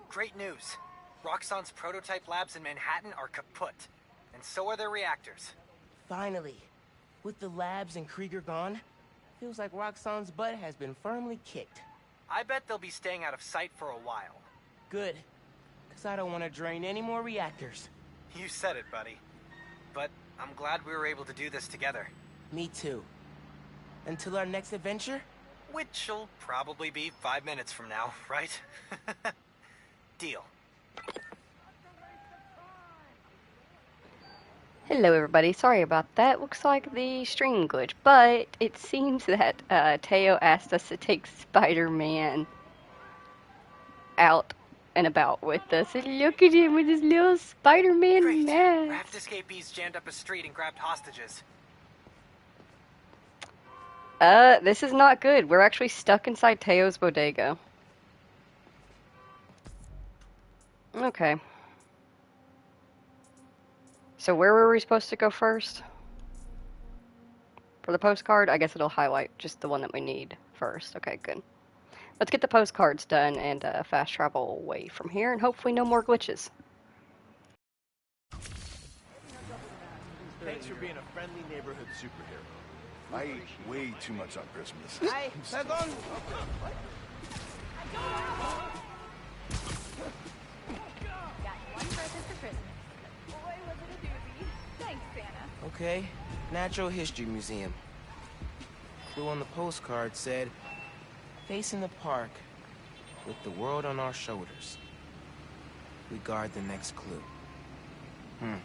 Great news. Roxxon's prototype labs in Manhattan are kaput, and so are their reactors. Finally. With the labs and Krieger gone, feels like Roxxon's butt has been firmly kicked. I bet they'll be staying out of sight for a while. Good. Because I don't want to drain any more reactors. You said it, buddy. But I'm glad we were able to do this together. Me too. Until our next adventure? Which'll probably be 5 minutes from now, right? Deal. Hello everybody, sorry about that. Looks like the stream glitch, but it seems that Teo asked us to take Spider-Man out and about with us. And look at him with his little Spider-Man Great. mask. Raft escapees jammed up a street and grabbed hostages. This is not good. We're actually stuck inside Teo's bodega. Okay. So where were we supposed to go first? For the postcard, I guess it'll highlight just the one that we need first. Okay, good. Let's get the postcards done and fast travel away from here, and hopefully no more glitches. Thanks for being a friendly neighborhood superhero. I ate way too much on Christmas. Hi, perdón. Okay, Natural History Museum. Clue on the postcard said, facing the park with the world on our shoulders. We guard the next clue. The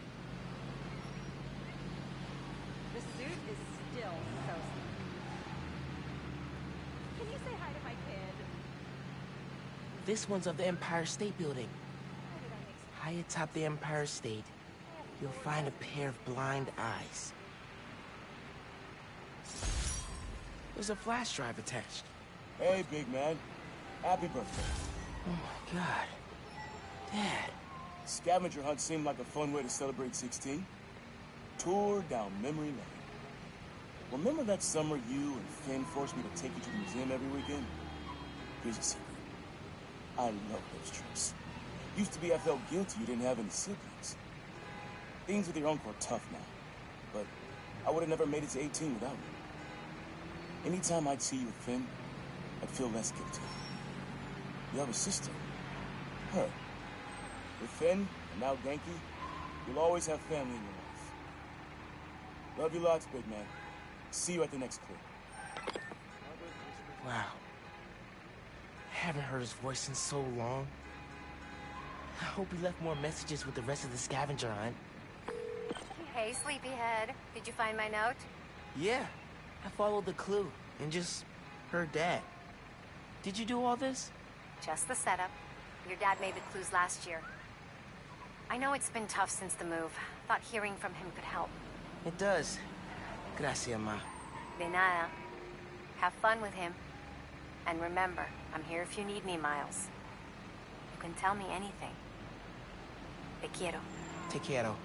suit is still so sweet. Can you say hi to my kid? This one's of the Empire State Building. How did I mix High atop the Empire State, you'll find a pair of blind eyes. There's a flash drive attached. Hey, big man. Happy birthday. Oh my god. Dad. Scavenger hunt seemed like a fun way to celebrate 16. Tour down memory lane. Remember that summer you and Finn forced me to take you to the museum every weekend? Here's a secret. I love those trips. Used to be I felt guilty you didn't have any siblings. Things with your uncle are tough now, but I would have never made it to 18 without you. Anytime I'd see you with Finn, I'd feel less guilty. You have a sister. Her. With Finn, and now Genki, you'll always have family in your life. Love you lots, big man. See you at the next clue. Wow. I haven't heard his voice in so long. I hope he left more messages with the rest of the scavenger hunt. Hey, sleepyhead. Did you find my note? Yeah, I followed the clue and just heard Dad. Did you do all this? Just the setup. Your dad made the clues last year. I know it's been tough since the move. Thought hearing from him could help. It does. Gracias, Ma. De nada. Have fun with him. And remember, I'm here if you need me, Miles. You can tell me anything. Te quiero. Te quiero.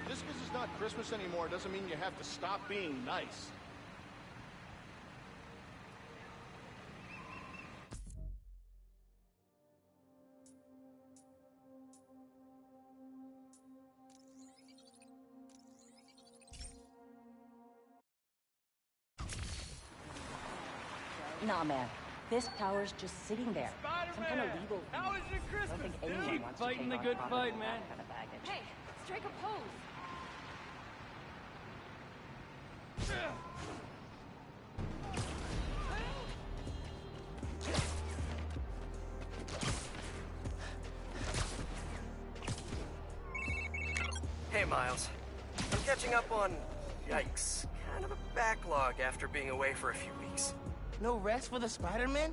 Just because it's not Christmas anymore doesn't mean you have to stop being nice. Nah, man. This tower's just sitting there. Some kind of legal. How is your I don't Christmas? think anyone Keep wants to fighting take the on good property fight, with man. that kind of baggage. Hey, strike a pose. Hey, Miles. I'm catching up on, yikes, kind of a backlog after being away for a few weeks. No rest for the Spider-Man?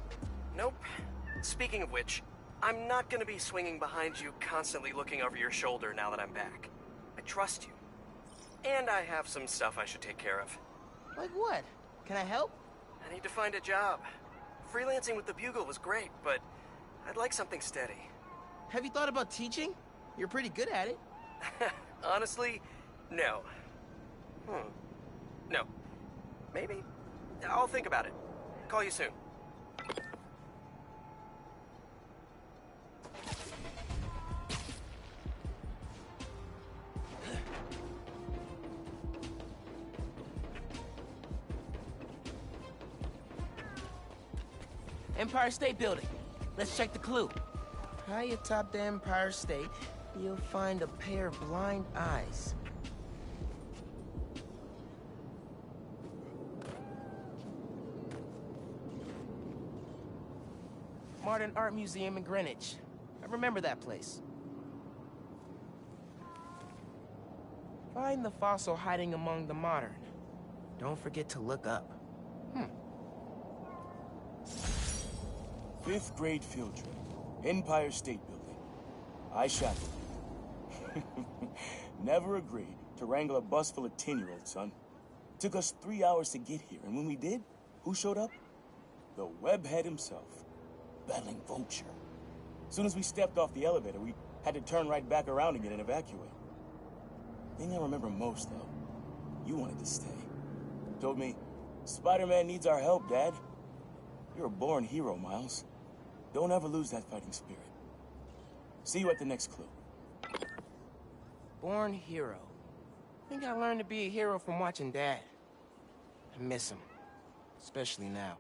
Nope. Speaking of which, I'm not gonna be swinging behind you, constantly looking over your shoulder now that I'm back. I trust you. And I have some stuff I should take care of. Like what? Can I help? I need to find a job. Freelancing with the Bugle was great, but I'd like something steady. Have you thought about teaching? You're pretty good at it. Honestly, no. No. Maybe. I'll think about it. Call you soon. Empire State Building. Let's check the clue. High atop the Empire State, you'll find a pair of blind eyes. Modern Art Museum in Greenwich. I remember that place. Find the fossil hiding among the modern. Don't forget to look up. Fifth grade field trip. Empire State Building. I shot it. Never agreed to wrangle a bus full of 10-year-olds, son. Took us 3 hours to get here, and when we did, who showed up? The webhead himself. Battling Vulture. As soon as we stepped off the elevator, we had to turn right back around again and evacuate. Thing I remember most, though, you wanted to stay. Told me, Spider-Man needs our help, Dad. You're a born hero, Miles. Don't ever lose that fighting spirit. See you at the next clue. Born hero. I think I learned to be a hero from watching Dad. I miss him. Especially now.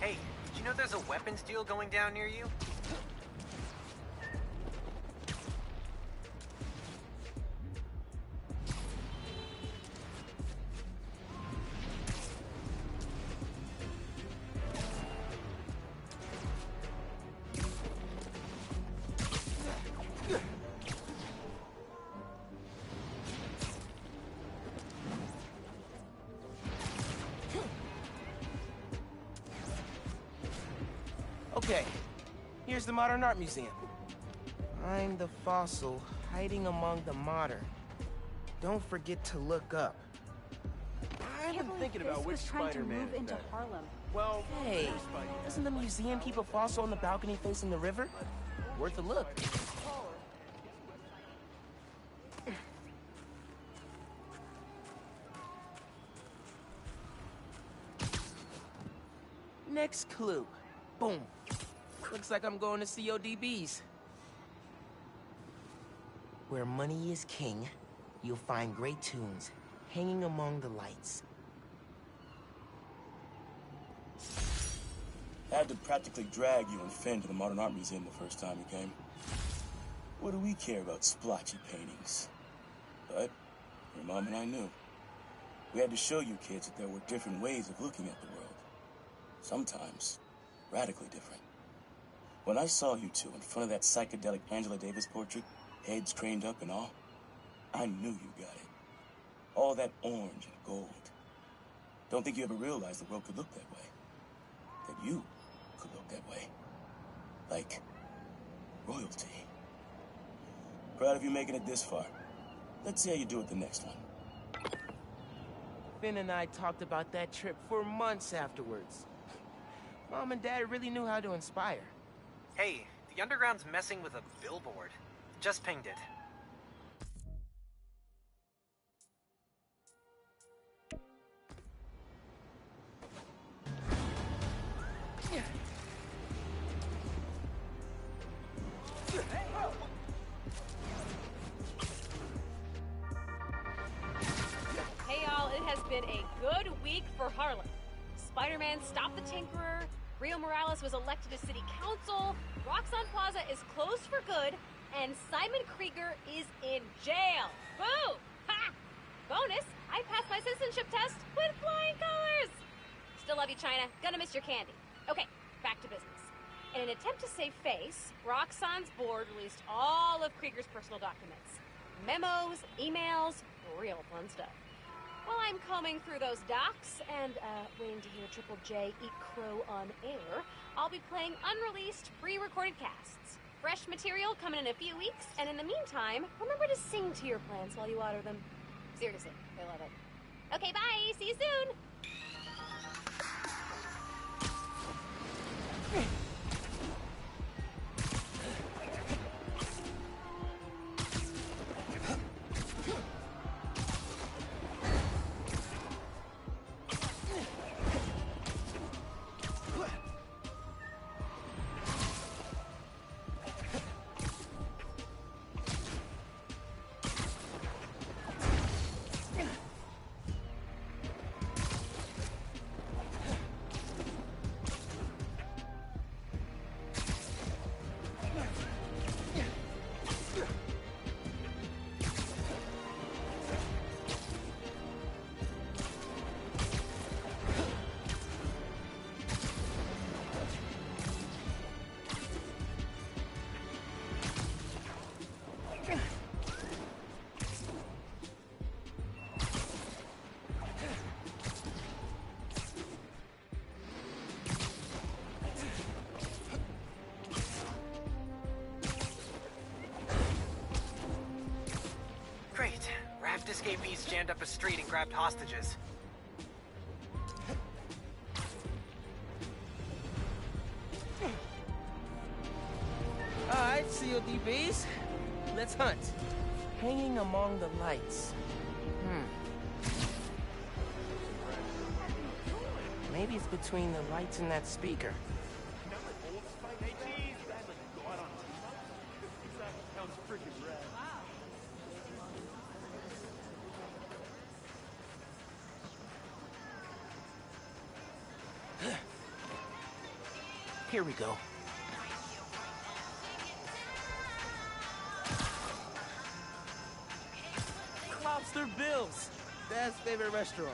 Hey, did you know there's a weapons deal going down near you? Okay, here's the Modern Art Museum. Find the fossil hiding among the modern. Don't forget to look up. I've been thinking about which Spider-Man is into better. Harlem. Well, Hey, doesn't the museum keep a fossil on the balcony facing the river? Worth a look. Next clue. Boom. Looks like I'm going to CODB's. Where money is king, you'll find great tunes hanging among the lights. I had to practically drag you and Finn to the Modern Art Museum the first time you came. What do we care about splotchy paintings? But your mom and I knew. We had to show you kids that there were different ways of looking at the world. Sometimes radically different. When I saw you two in front of that psychedelic Angela Davis portrait, heads craned up and all, I knew you got it. All that orange and gold. Don't think you ever realized the world could look that way. That you could look that way. Like royalty. Proud of you making it this far. Let's see how you do it the next one. Finn and I talked about that trip for months afterwards. Mom and Dad really knew how to inspire. Hey, the Underground's messing with a billboard. Just pinged it. Hey y'all, it has been a good week for Harlem. Spider-Man stopped the Tinkerer, Rio Morales was elected to city council, Roxxon Plaza is closed for good, and Simon Krieger is in jail. Boo! Ha! Bonus, I passed my citizenship test with flying colors! Still love you, China. Gonna miss your candy. Okay, back to business. In an attempt to save face, Roxxon's board released all of Krieger's personal documents. Memos, emails, real fun stuff. While I'm combing through those docs and waiting to hear Triple J eat crow on air, I'll be playing unreleased, pre-recorded casts. Fresh material coming in a few weeks, and in the meantime, remember to sing to your plants while you water them. Seriously, they love it. Okay, bye! See you soon! Great. Raft escapees jammed up a street and grabbed hostages. Alright, CODBs. Let's hunt. Hanging among the lights. Maybe it's between the lights and that speaker. Here we go. Lobster Bill's, Dad's favorite restaurant.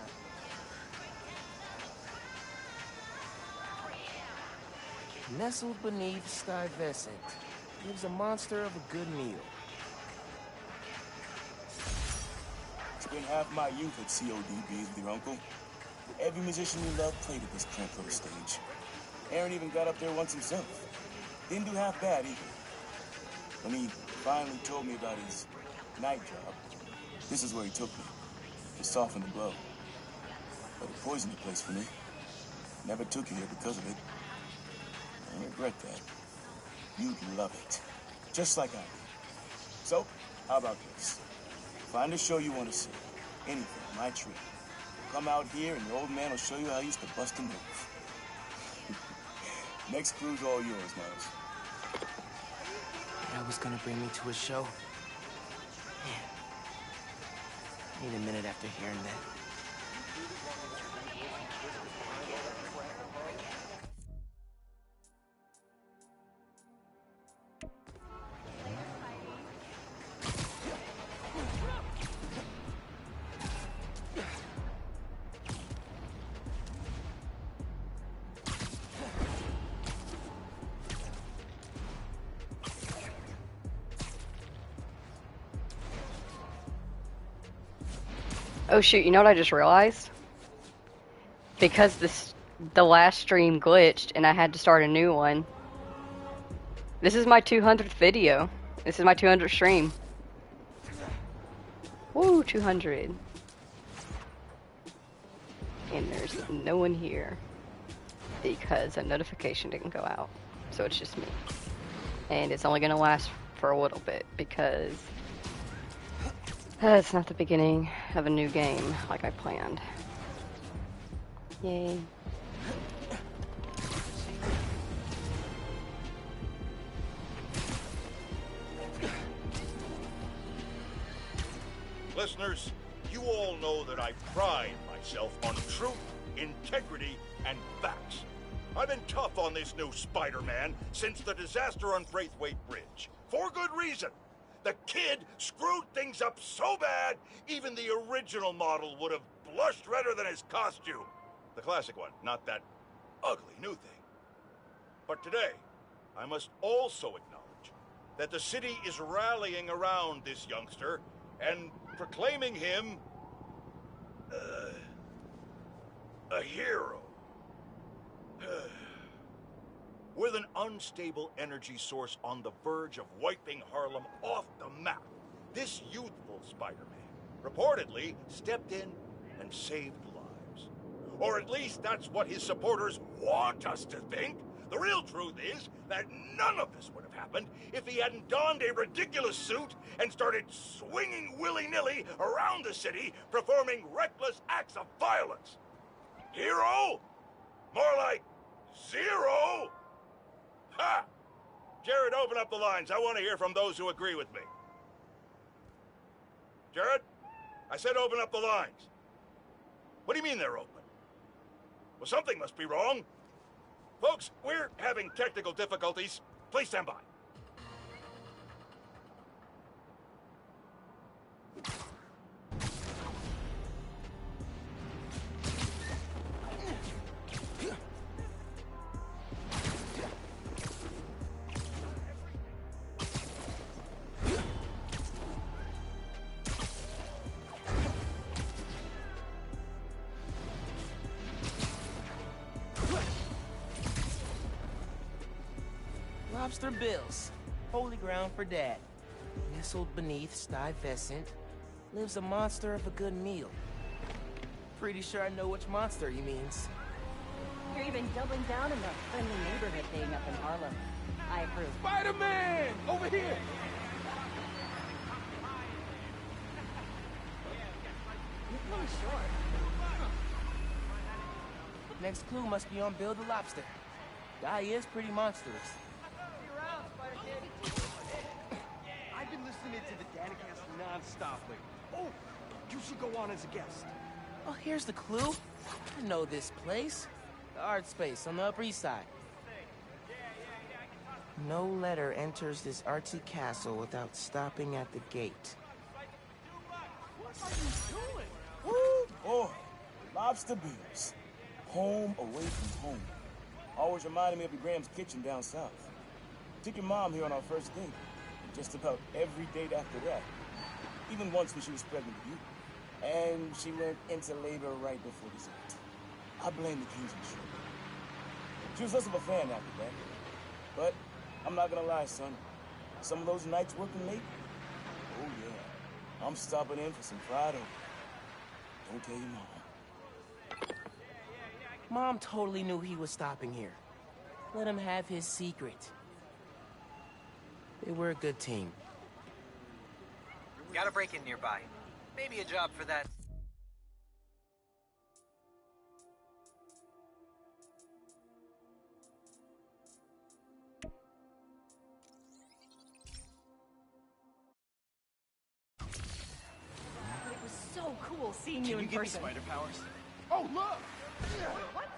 Nestled beneath Stuyvesant, gives a monster of a good meal. Spent half my youth at CODBs with your uncle. Every musician you love played at this cramped little stage. Aaron even got up there once himself. Didn't do half bad either. When he finally told me about his night job, this is where he took me, to soften the blow. But it poisoned the place for me. Never took you here because of it. I regret that. You'd love it. Just like I did. So, how about this? Find a show you want to see. Anything, my treat. Come out here and the old man will show you how he used to bust a move. Next crew's all yours, Miles. Dad was gonna bring me to a show. Man. Need a minute after hearing that. Oh shoot, you know what I just realized? Because the last stream glitched and I had to start a new one. This is my 200th video. This is my 200th stream. Woo, 200. And there's no one here because a notification didn't go out. So it's just me. And it's only gonna last for a little bit because it's not the beginning of a new game like I planned. Yay. Listeners, you all know that I pride myself on truth, integrity, and facts. I've been tough on this new Spider-Man since the disaster on Braithwaite Bridge. For good reason. The kid screwed things up so bad, even the original model would have blushed redder than his costume. The classic one, not that ugly new thing. But today, I must also acknowledge that the city is rallying around this youngster and proclaiming him A hero. With an unstable energy source on the verge of wiping Harlem off the map, this youthful Spider-Man reportedly stepped in and saved lives. Or at least that's what his supporters want us to think. The real truth is that none of this would have happened if he hadn't donned a ridiculous suit and started swinging willy-nilly around the city, performing reckless acts of violence. Hero? More like zero? Ha! Jared, open up the lines. I want to hear from those who agree with me. Jared? I said open up the lines. What do you mean they're open? Well, something must be wrong. Folks, we're having technical difficulties. Please stand by. Lobster Bills, holy ground for Dad. Nestled beneath Stuyvesant lives a monster of a good meal. Pretty sure I know which monster he means. You're even doubling down on the friendly neighborhood thing up in Harlem. I approve. Spider-Man! Over here! You're really short. Next clue must be on Bill the Lobster. Guy is pretty monstrous. I've been listening to the Danicast non-stop lately. Oh, you should go on as a guest. Oh, here's the clue. I know this place. The art space on the Upper East Side. No letter enters this artsy castle without stopping at the gate. What are you doing? Woo! Boy, Lobster Bills. Home away from home. Always reminded me of your Graham's Kitchen down south. Took your mom here on our first date. And just about every date after that. Even once when she was pregnant with you. And she went into labor right before dessert. I blame the Kings and Sugar. She was less of a fan after that. But I'm not gonna lie, son. Some of those nights working late, oh yeah. I'm stopping in for some fried okra. Don't tell your mom. Mom totally knew he was stopping here. Let him have his secret. They were a good team. Got a break-in nearby. Maybe a job for that. It was so cool seeing you in Can you give me person. spider powers? Oh, look! What?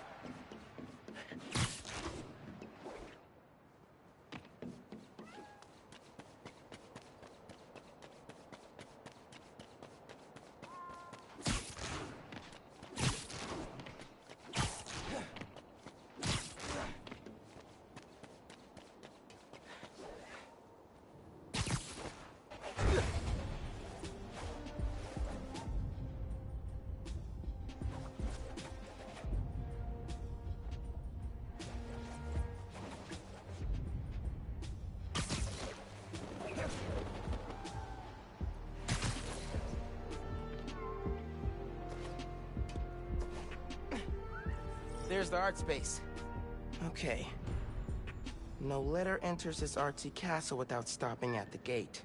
There's the art space. Okay. No letter enters this artsy castle without stopping at the gate.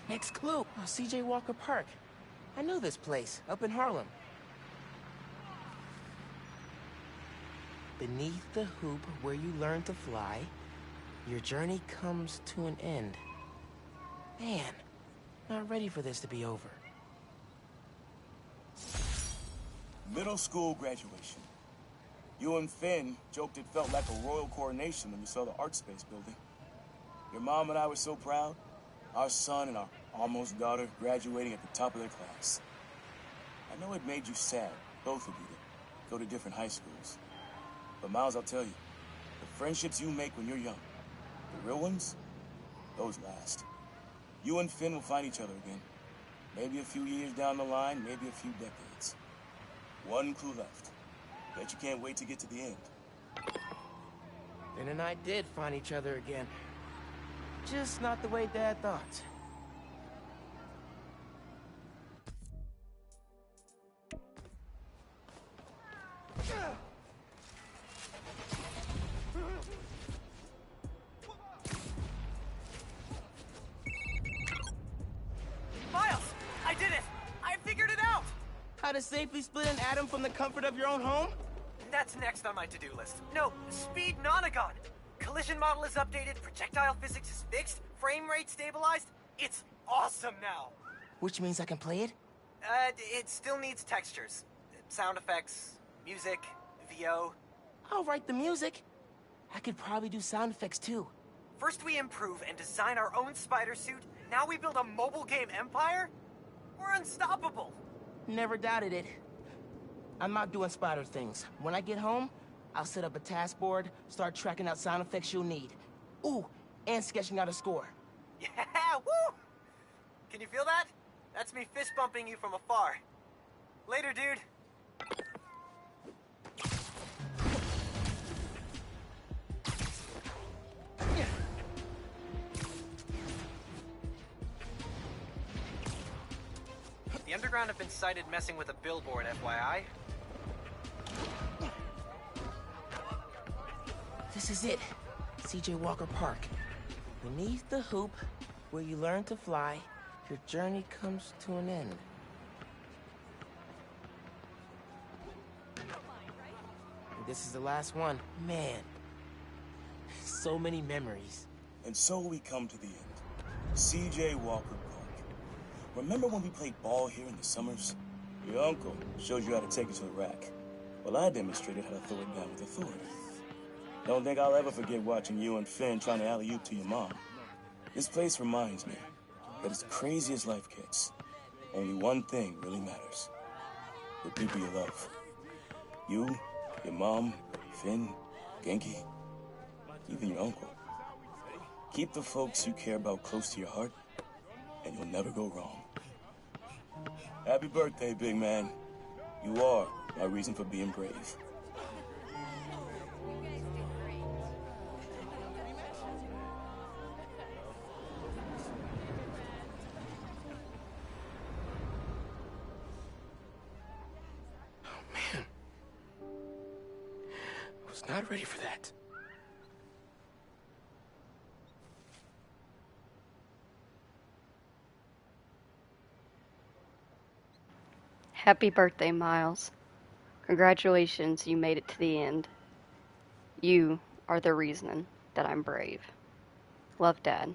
Next clue. Oh, C.J. Walker Park. I know this place, up in Harlem. Beneath the hoop where you learn to fly, your journey comes to an end. Man, not ready for this to be over. Middle school graduation. You and Finn joked it felt like a royal coronation when you saw the art space building. Your mom and I were so proud. Our son and our almost daughter graduating at the top of their class. I know it made you sad, both of you, to go to different high schools. But Miles, I'll tell you, the friendships you make when you're young, The real ones? Those last. You and Finn will find each other again. Maybe a few years down the line, maybe a few decades. One clue left. Bet you can't wait to get to the end. Finn and I did find each other again. Just not the way Dad thought. Miles! I did it! I figured it out! How to safely split an atom from the comfort of your own home? That's next on my to-do list. No, Speed Nonagon. Collision model is updated, projectile physics is fixed, frame rate stabilized. It's awesome now. Which means I can play it? It still needs textures. Sound effects, music, VO. I'll write the music. I could probably do sound effects too. First we improve and design our own spider suit. Now we build a mobile game empire? We're unstoppable. Never doubted it. I'm out doing spider things. When I get home, I'll set up a task board, start tracking out sound effects you'll need. Ooh, and sketching out a score. Yeah, woo! Can you feel that? That's me fist bumping you from afar. Later, dude. The Underground have been sighted messing with a billboard, FYI. This is it. C.J. Walker Park. Beneath the hoop, where you learn to fly, your journey comes to an end. And this is the last one. Man, so many memories. And so we come to the end. C.J. Walker Park. Remember when we played ball here in the summers? Your uncle showed you how to take it to the rack. Well, I demonstrated how to throw it down with authority. Don't think I'll ever forget watching you and Finn trying to alley-oop to your mom. This place reminds me that as crazy as life gets, only one thing really matters. The people you love. You, your mom, Finn, Genki, even your uncle. Keep the folks you care about close to your heart, and you'll never go wrong. Happy birthday, big man. You are my reason for being brave. Not ready for that. Happy birthday, Miles. Congratulations, you made it to the end. You are the reason that I'm brave. Love, Dad.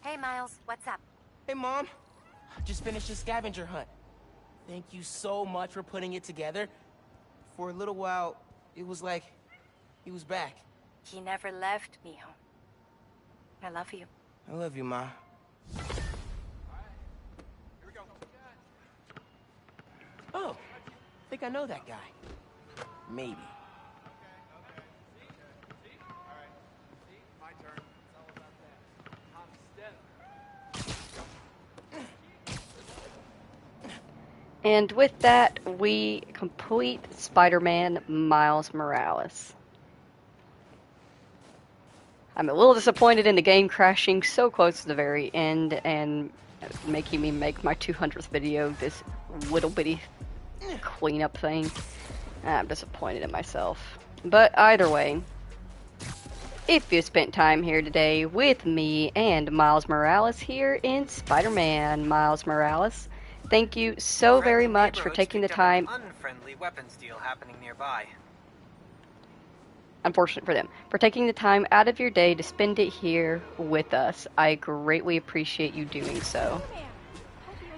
Hey, Miles, what's up? Hey, Mom. Just finished a scavenger hunt. Thank you so much for putting it together. For a little while, it was like he was back. He never left, mijo. I love you. I love you, Ma. Oh, I think I know that guy. Maybe. And with that, we complete Spider-Man Miles Morales. I'm a little disappointed in the game crashing so close to the very end and making me make my 200th video this little bitty cleanup thing. I'm disappointed in myself. But either way, if you spent time here today with me and Miles Morales here in Spider-Man Miles Morales, thank you so very much for taking the time. Unfriendly weapons deal happening nearby. Unfortunate for them, for taking the time out of your day to spend it here with us. I greatly appreciate you doing so.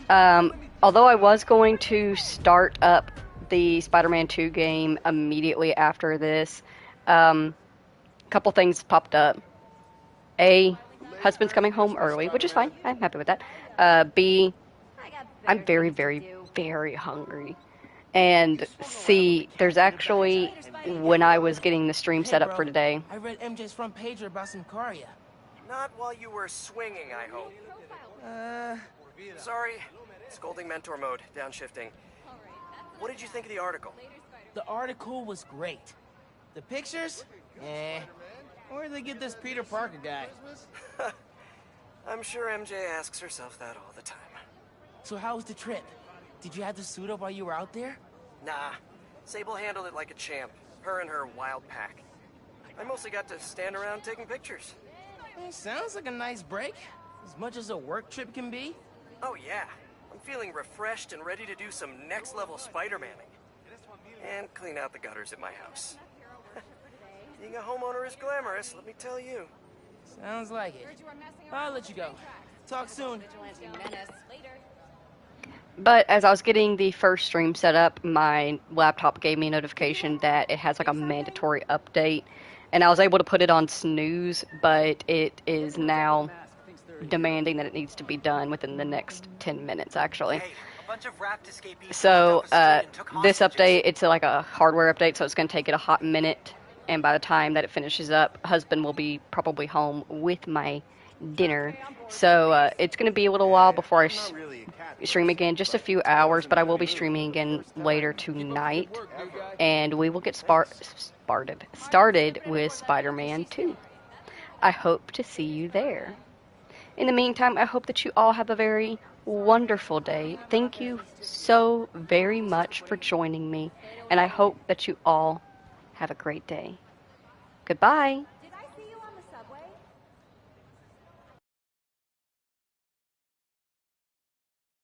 Although I was going to start up the Spider-Man 2 game immediately after this, a couple things popped up. A, husband's coming home early, which is fine. I'm happy with that. B, I'm very, very, very hungry. And C, there's actually when I was getting the stream set up for today. I read MJ's front pager about Sicaria. Not while you were swinging, I hope. Sorry. Scolding mentor mode, downshifting. What did you think of the article? The article was great. The pictures? Where did they get this Peter Parker guy? I'm sure MJ asks herself that all the time. So how was the trip? Did you have the suit up while you were out there? Nah. Sable handled it like a champ. Her and her wild pack. I mostly got to stand around taking pictures. Sounds like a nice break. As much as a work trip can be. Oh yeah. I'm feeling refreshed and ready to do some next-level Spider-Manning. And clean out the gutters at my house. Being a homeowner is glamorous, let me tell you. Sounds like it. I'll let you go. Talk soon. But as I was getting the first stream set up, my laptop gave me a notification that it has like a mandatory update. And I was able to put it on snooze, but it is now demanding that it needs to be done within the next 10 minutes, actually. Hey, a bunch of Rapt escapees So, walked off the street and took this hostages. update, it's like a hardware update, so it's going to take it a hot minute. And by the time that it finishes up, husband will be probably home with my dinner. So, it's going to be a little while before I stream again, just a few hours, but I will be streaming again later tonight. And we will get started with Spider-Man 2. I hope to see you there. In the meantime, I hope that you all have a very wonderful day. Thank you so very much for joining me, and I hope that you all have a great day. Goodbye. Did I see you on the subway?